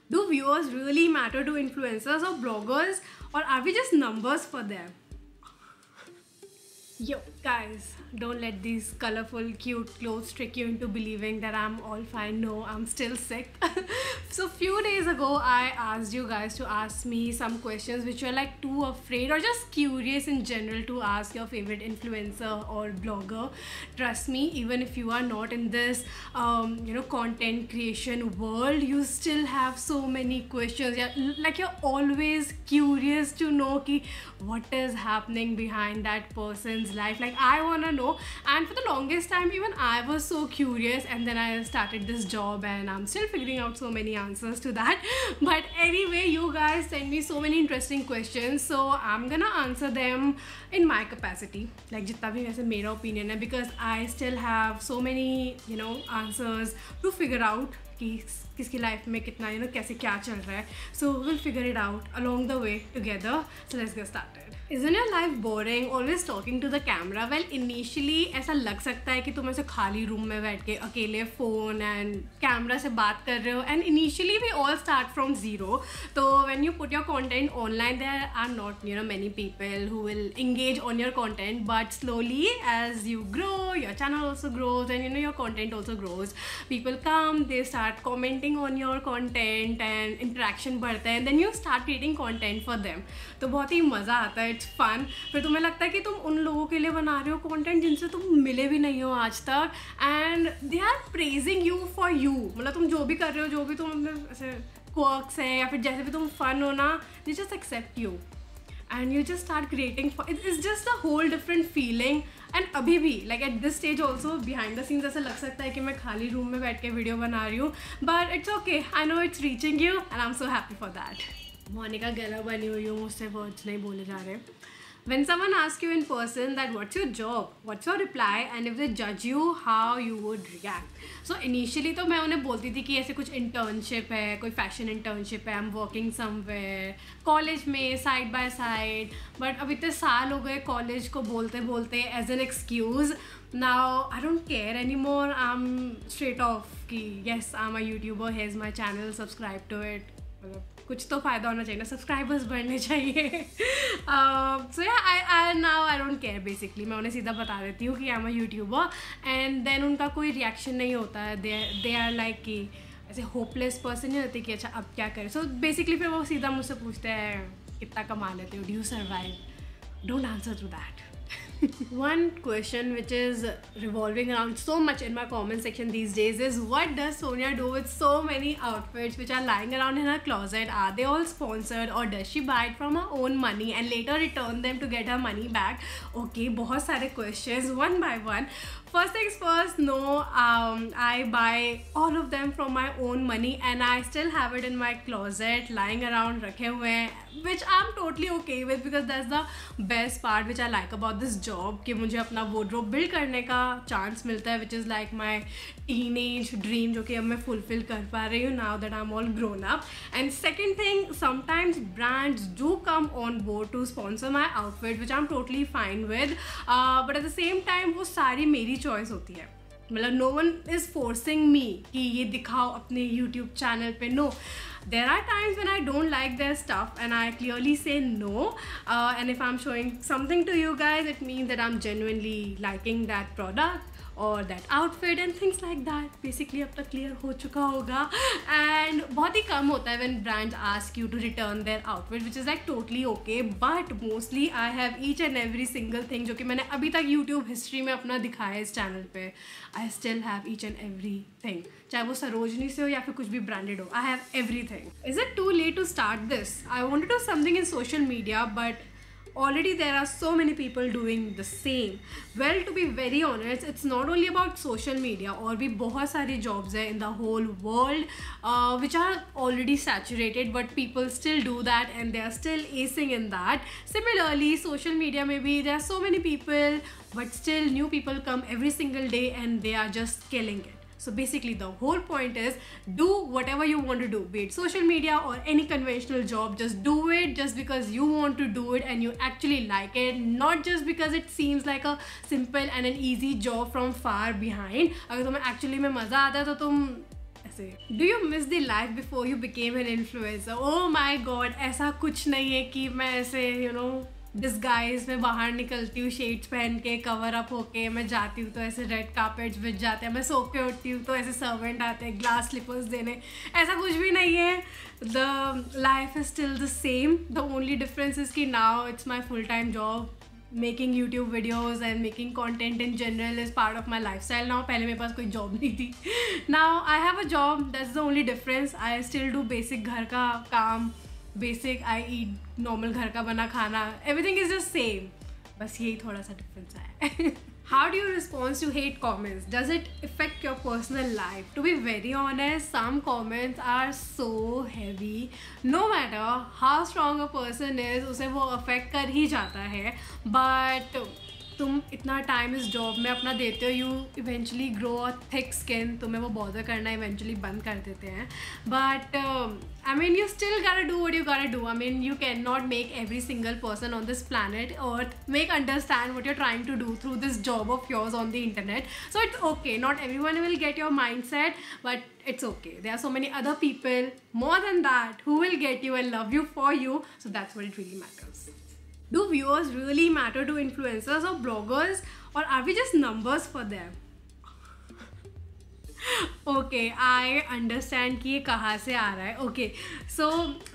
Do viewers really matter to influencers or bloggers, or are we just numbers for them? Yo, guys, don't let these colorful, cute clothes trick you into believing that I'm all fine. No, I'm still sick. So, few days ago, I asked you guys to ask me some questions which you're like too afraid or just curious in general to ask your favorite influencer or blogger. Trust me, even if you are not in this, content creation world, you still have so many questions. Yeah, like you're always curious to know ki what is happening behind that person's life. Like I want to know, and for the longest time even I was so curious, and then I started this job and I'm still figuring out so many answers to that. But anyway, you guys send me so many interesting questions, so I'm gonna answer them in my capacity, like जितना भी वैसे मेरा opinion है, because I still have so many answers to figure out कि किसकी life में कितना कैसे क्या चल रहा है. So we'll figure it out along the way together. So let's get started. Isn't your life boring, always talking to the camera? Well, initially ऐसा लग सकता है कि तुम ऐसे खाली रूम में बैठ के अकेले फ़ोन एंड कैमरा से बात कर रहे हो. And initially we all start from zero. तो when you put your content online, there are not many people who will engage on your content, but slowly as you grow, your channel also grows, and your content also grows. People come, they start commenting on your content and interaction बढ़ता है, and then you start creating content for them. तो बहुत ही मज़ा आता है, it's fun. फिर तुम्हें लगता है कि तुम उन लोगों के लिए बना रहे हो कंटेंट जिनसे तुम मिले भी नहीं हो आज तक, and they are praising you for you. मतलब तुम जो भी कर रहे हो, जो भी तुम ऐसे क्वर्क्स है या फिर जैसे भी तुम फन हो ना, they just accept you and you just start creating. It's just a whole different feeling. And अभी भी like at this stage also behind the scenes ऐसा लग सकता है कि मैं खाली रूम में बैठ के वीडियो बना रही हूँ, but it's okay. I know it's reaching you and I'm so happy for that. Monika गेला बनी हुई हूँ, मुझसे वर्ड्स नहीं बोले जा रहे. When someone asks you in person that what's your job, what's your reply, and if they judge you, how you would react? So initially तो मैं उन्हें बोलती थी कि ऐसे कुछ internship है, कोई fashion internship है, I'm working somewhere, college में side by side. But अब इतने साल हो गए college को बोलते बोलते as an excuse. Now I don't care anymore. I'm straight off कि yes, I'm a YouTuber, here's my channel, subscribe to it. कुछ तो फ़ायदा होना चाहिए ना, सब्सक्राइबर्स बढ़ने चाहिए. So yeah I now I don't care. Basically मैं उन्हें सीधा बता देती हूँ कि I am a YouTuber, and then उनका कोई रिएक्शन नहीं होता है. दे आर लाइक कि ऐसे होपलेस पर्सन नहीं होती कि अच्छा अब क्या करें. सो बेसिकली फिर वो सीधा मुझसे पूछते हैं कितना कमा लेते हो, do you survive. Don't answer to that. One question which is revolving around so much in my comment section these days is, what does Sonia do with so many outfits which are lying around in her closet? Are they all sponsored, or does she buy it from her own money and later return them to get her money back? Okay, बहुत सारे questions, one by one. First things first, no, I buy all of them from my own money and I still have it in my closet lying around रखे हुए हैं, which I'm totally okay with because that's the best part which I like about this job, कि मुझे अपना wardrobe build करने का chance मिलता है, which is like my teenage dream जो कि अब मैं fulfill कर पा रही हूँ now that I'm all grown up. And second thing, sometimes brands do come on board to sponsor my outfit, which I'm totally fine with, but at the same time वो सारी मेरी चॉइस होती है. मतलब no one is forcing me कि ये दिखाओ अपने यूट्यूब चैनल पे. No, there are times when I don't like their stuff and I clearly say no, and if I'm showing something to you guys, it means that I'm genuinely liking that product or that outfit and things like that. Basically अब तक clear हो चुका होगा. And बहुत ही कम होता है when brands ask you to return their outfit, which is like totally okay, but mostly I have each and every single thing जो कि मैंने अभी तक YouTube history में अपना दिखाया है इस channel पे. I still have each and everything, चाहे वो सरोजनी से हो या फिर कुछ भी branded हो. I have everything. Is it too late to start this? I want to do something in social media, but already there are so many people doing the same. Well, to be very honest, it's not only about social media, और भी बहुत सारी jobs हैं in the whole world which are already saturated, but people still do that and they are still acing in that. Similarly, social media maybe there are so many people, but still new people come every single day and they are just killing it. So basically the whole point is, do whatever you want to do, be it social media or any conventional job. Just do it just because you want to do it and you actually like it, not just because it seems like a simple and an easy job from far behind. अगर तुम्हें actually में मज़ा आता है तो तुम से. Do you miss the life before you became an influencer? Oh my God, ऐसा कुछ नहीं है कि मैं ऐसे डिस्गाइज में बाहर निकलती हूँ शेड्स पहन के, कवर अप होके मैं जाती हूँ तो ऐसे रेड कार्पेट्स बिछ जाते हैं, मैं सो के उठती हूँ तो ऐसे सर्वेंट आते हैं ग्लास स्लिपर्स देने. ऐसा कुछ भी नहीं है. The life is still the same. The only difference is कि now it's my full time job. Making YouTube videos and making content in general is part of my lifestyle now. पहले मेरे पास कोई job नहीं थी. Now I have a job. That's the only difference. I still do basic घर का काम. Basic आई ईट normal घर का बना खाना. Everything is just same. बस यही थोड़ा सा डिफरेंस है. How do you respond to hate comments? Does it affect your personal life? To be very honest, some comments are so heavy. No matter how strong a person is, उसे वो affect कर ही जाता है. But तुम इतना time इस job में अपना देते हो, you eventually grow a thick skin. तुम्हें वो बॉदर करना इवेंचुअली बंद कर देते हैं. But I mean, you still gotta do what you gotta do. I mean, you cannot make every single person on this planet Earth understand what you're trying to do through this job of yours on the internet. So it's okay. Not everyone will get your mindset, but it's okay. There are so many other people, more than that, who will get you and love you for you. So that's what it really matters. Do viewers really matter to influencers or bloggers, or are we just numbers for them? Okay, I understand कि ये कहाँ से आ रहा है. Okay, so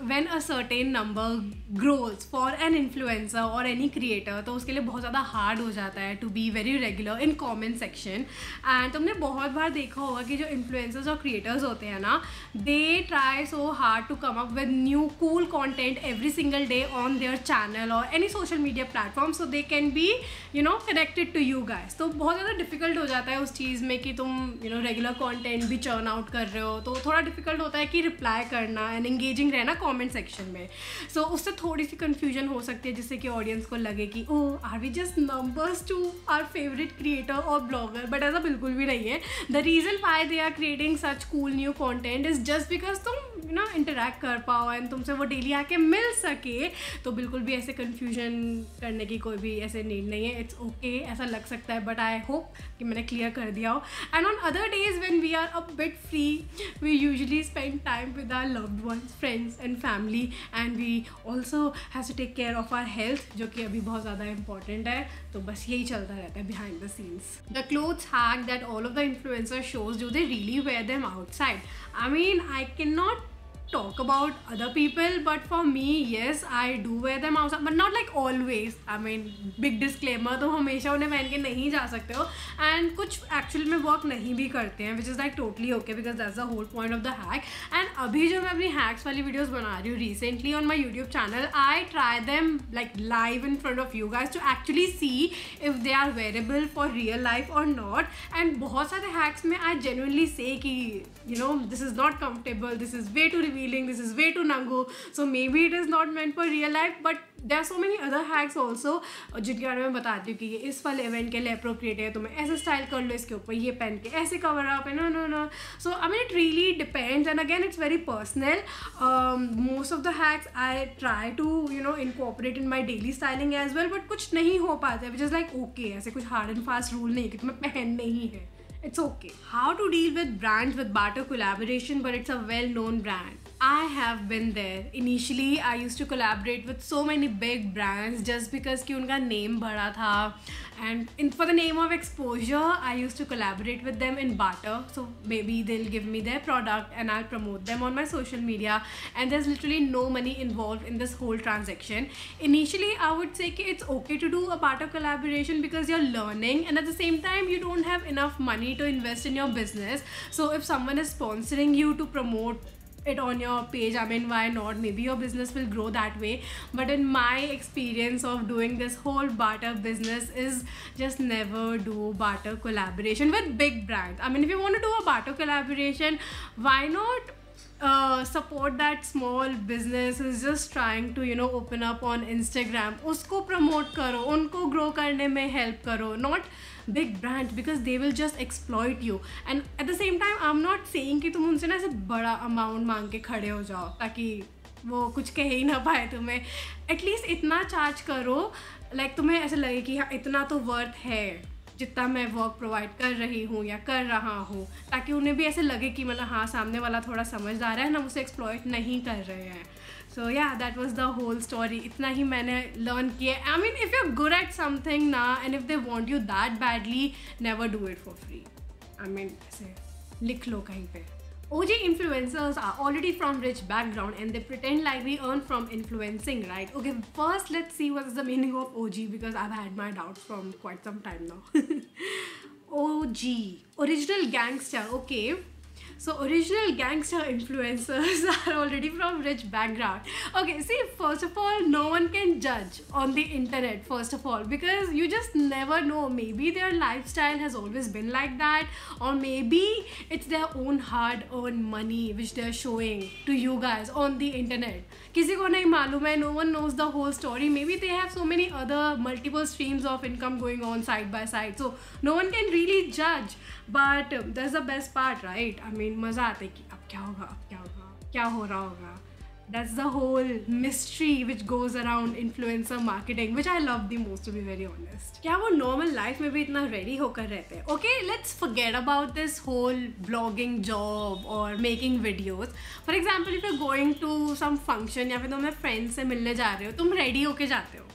when a certain number grows for an influencer और any creator, तो उसके लिए बहुत ज़्यादा हार्ड हो जाता है to be very regular in comment section. And तुमने बहुत बार देखा होगा कि जो इन्फ्लुएंसर्स और क्रिएटर्स होते हैं ना, they try so hard to come up with new cool content every single day on their channel और any social media platform, so they can be connected to you guys. तो बहुत ज़्यादा difficult हो जाता है उस चीज़ में कि तुम रेगुलर कंटेंट भी चर्न आउट कर रहे हो, तो थोड़ा डिफिकल्ट होता है कि रिप्लाई करना एंड एंगेजिंग रहना कमेंट सेक्शन में. सो उससे थोड़ी सी कंफ्यूजन हो सकती है, जिससे कि ऑडियंस को लगे कि oh, are we just numbers to our favourite creator और ब्लॉगर. बट ऐसा बिल्कुल भी नहीं है. The reason why they are creating such cool new content is just because तुम इंटरेक्ट कर पाओ एंड तुमसे वो डेली आके मिल सके. तो बिल्कुल भी ऐसे कन्फ्यूजन करने की कोई भी ऐसे नीड नहीं है. It's okay. ऐसा लग सकता है, बट आई होप कि मैंने क्लियर कर दिया हो. And on other days when we are a bit free, we usually spend time with our loved ones, friends and family, and we also have to take care of our health, जो कि अभी बहुत ज़्यादा important है. तो बस यही चलता रहता है behind the scenes. The clothes hack that all of the influencer shows, do they really wear them outside? I mean, I cannot talk about other people, but for me, yes, I do wear them outside, but not like always. I mean, big disclaimer, तो हमेशा उन्हें पहन के नहीं जा सकते हो, and कुछ actual में work नहीं भी करते हैं, which is like totally okay because that's the whole point of the hack. And अभी जो मैं अपनी hacks वाली videos बना रही हूँ recently on my YouTube channel, I try them like live in front of you guys to actually see if they are wearable for real life or not. And बहुत सारे hacks में I genuinely say कि this is not comfortable, this is way too revealing, this is way too nango, so maybe it is not meant for real life. But there are so many other hacks also जिनके बारे में बताती हूँ कि ये इस वाले event के लिए अप्रोप्रिएट है, तुम्हें ऐसे स्टाइल कर लो, इसके ऊपर ये पहन के ऐसे कवर अप है. No. So I mean, it really depends, and again it's very personal. Most of the hacks I try to incorporate in my daily styling as well, but कुछ नहीं हो पाता है, which is like okay. ऐसे कुछ hard and fast rule नहीं है कि तुम्हें पहनने ही है. It's okay. How to deal with brands with barter collaboration, but it's a well-known brand? I have been there. Initially, I used to collaborate with so many big brands just because कि उनका name बड़ा था, and for the name of exposure, I used to collaborate with them in barter. So maybe they'll give me their product and I'll promote them on my social media, and there's literally no money involved in this whole transaction. Initially, I would say कि it's okay to do a barter collaboration because you're learning, and at the same time, you don't have enough money to invest in your business. So if someone is sponsoring you to promote it on your page, I mean, why not? Maybe your business will grow that way. But in my experience of doing this whole barter business is just never do barter collaboration with big brands. I mean, if you want to do a barter collaboration, why not support that small business who is just trying to open up on Instagram. उसको promote करो, उनको grow करने में help करो, not big brands, because they will just exploit you. And at the same time, I'm not saying कि तुम उनसे ना ऐसे बड़ा amount मांग के खड़े हो जाओ ताकि वो कुछ कह ही ना पाए तुम्हें. At least इतना charge करो, like तुम्हें ऐसे लगे कि हाँ इतना तो worth है. जितना मैं वर्क प्रोवाइड कर रही हूँ या कर रहा हूँ, ताकि उन्हें भी ऐसे लगे कि मतलब हाँ सामने वाला थोड़ा समझदार है ना, मुझसे एक्सप्लॉइट नहीं कर रहे हैं. So yeah, that was the whole story. इतना ही मैंने learn किया. I mean, if you're good at something ना, and if they want you that badly, never do it for free. I mean, ऐसे लिख लो कहीं पे. OG influencers are already from rich background and they pretend like we earn from influencing, right? Okay, first let's see what is the meaning of OG, because I've had my doubts from quite some time now. OG, original gangster. Okay. So original gangster influencers are already from rich background. Okay, see, first of all, no one can judge on the internet, first of all, because you just never know. Maybe their lifestyle has always been like that, or maybe it's their own hard-earned money which they're showing to you guys on the internet. किसी को नहीं मालूम है, no one knows the whole story. Maybe they have so many other multiple streams of income going on side by side, so no one can really judge. But that's the best part, right? I mean, मज़ा आता है कि अब क्या होगा, अब क्या होगा, क्या हो रहा होगा. That's the whole mystery which goes around influencer marketing, which I love the most, to be very honest. क्या वो normal life में भी इतना ready होकर रहते हैं? Okay, let's forget about this whole vlogging job or making videos. For example, if you're going to some function या फिर तुम अपने friends से मिलने जा रहे हो, तुम ready होके जाते हो.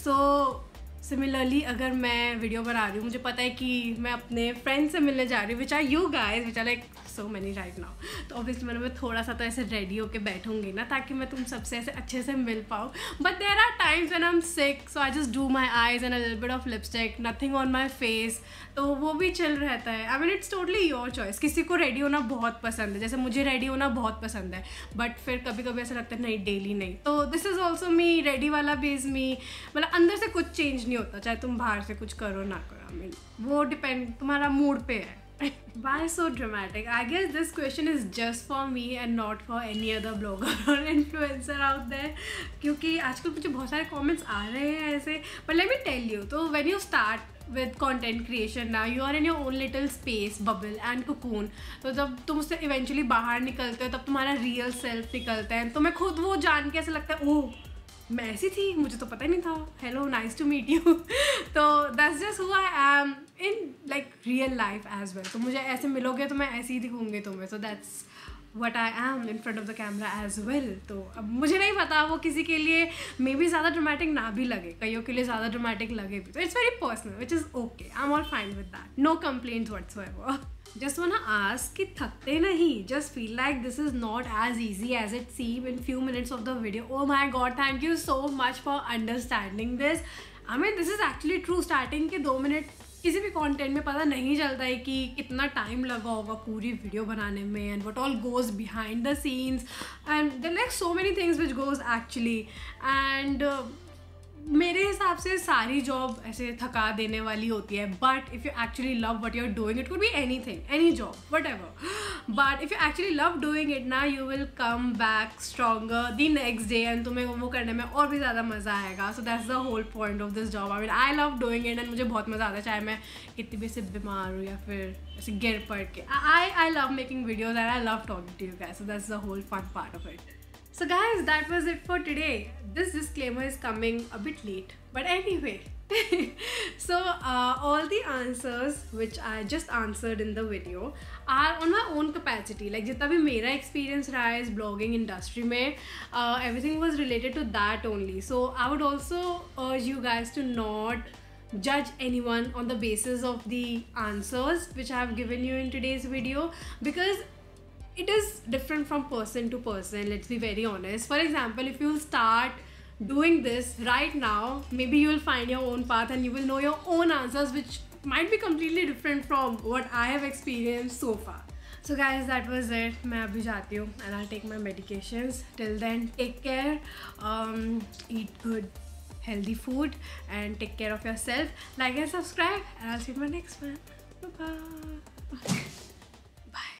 So सिमिलरली अगर मैं वीडियो बना रही हूँ, मुझे पता है कि मैं अपने फ्रेंड से मिलने जा रही हूँ, which are you guys, which are like so many right now. तो ऑब्वियसली मैं थोड़ा सा तो ऐसे रेडी होके बैठूंगी ना, ताकि मैं तुम सबसे ऐसे अच्छे से मिल पाऊँ. But there are times when I am sick, so I just do my eyes and a little bit of lipstick, nothing on my face, तो वो भी चिल रहता है. I mean it's totally your choice. किसी को ready होना बहुत पसंद है, जैसे मुझे रेडी होना बहुत पसंद है, बट फिर कभी कभी ऐसा लगता है नहीं, डेली नहीं. तो this is also me, ready वाला भी इज़ मी. मतलब अंदर से कुछ चेंज नहीं होता, चाहे तुम बाहर से कुछ करो ना करो. आई मीन वो डिपेंड तुम्हारा मूड पे है. Why so dramatic? I guess this question is just for me and not for any other blogger or influencer out there. क्योंकि आजकल मुझे बहुत सारे comments आ रहे हैं ऐसे. But let me tell you, तो when you start with content creation now, you are in your own little space, bubble and cocoon. तो जब तुम उससे eventually बाहर निकलते हो, तब तुम्हारा real self निकलता है. तो मैं खुद वो जान के ऐसा लगता है, ओह मैं ऐसी थी, मुझे तो पता ही नहीं था. Hello, nice to meet you. तो that's just who I am in like real life as well. तो मुझे ऐसे मिलोगे तो मैं ऐसे ही दिखूंगी तुम्हें. So that's what I am in front of the camera as well. तो अब मुझे नहीं पता, वो किसी के लिए मे बी ज़्यादा ड्रामेटिक ना भी लगे, कईयों के लिए ज़्यादा ड्रामेटिक लगे भी. तो it's very personal, which is okay. I am all fine with that. No complaints whatsoever. Just wanna ask कि थकते नहीं? Just feel like this is not as easy as it seems in few minutes of the video. Oh my god, thank you so much for understanding this. I mean, this is actually true. Starting के 2 minute किसी भी content में पता नहीं चलता है कि कितना टाइम लगा होगा पूरी वीडियो बनाने में, and what all goes behind the scenes, and there like so many things which goes actually. And मेरे हिसाब से सारी जॉब ऐसे थका देने वाली होती है, but if you actually love what you are doing, it could be anything, any job, whatever, but if you actually love doing it ना, you will come back stronger the next day, and तुम्हें वो करने में और भी ज़्यादा मज़ा आएगा. So that's the whole point of this job. I mean I love doing it and मुझे बहुत मज़ा आता है, चाहे मैं कितनी भी सिर्फ बीमार हूँ या फिर ऐसे गिर पड़ के. I love making videos and I love talking to you guys. So that's the whole fun part of it. So guys, that was it for today. This disclaimer is coming a bit late, but anyway. So all the answers which I just answered in the video are on my own capacity. Like जितना भी मेरा experience रहा है इस blogging industry में, everything was related to that only. So I would also urge you guys to not judge anyone on the basis of the answers which I have given you in today's video, because it is different from person to person. Let's be very honest. For example, if you start doing this right now, maybe you will find your own path and you will know your own answers, which might be completely different from what I have experienced so far. So guys, that was it. मैं अभी जाती हूँ and I'll take my medications. Till then, take care. Eat good, healthy food and take care of yourself. Like and subscribe, and I'll see you in my next one. Bye bye.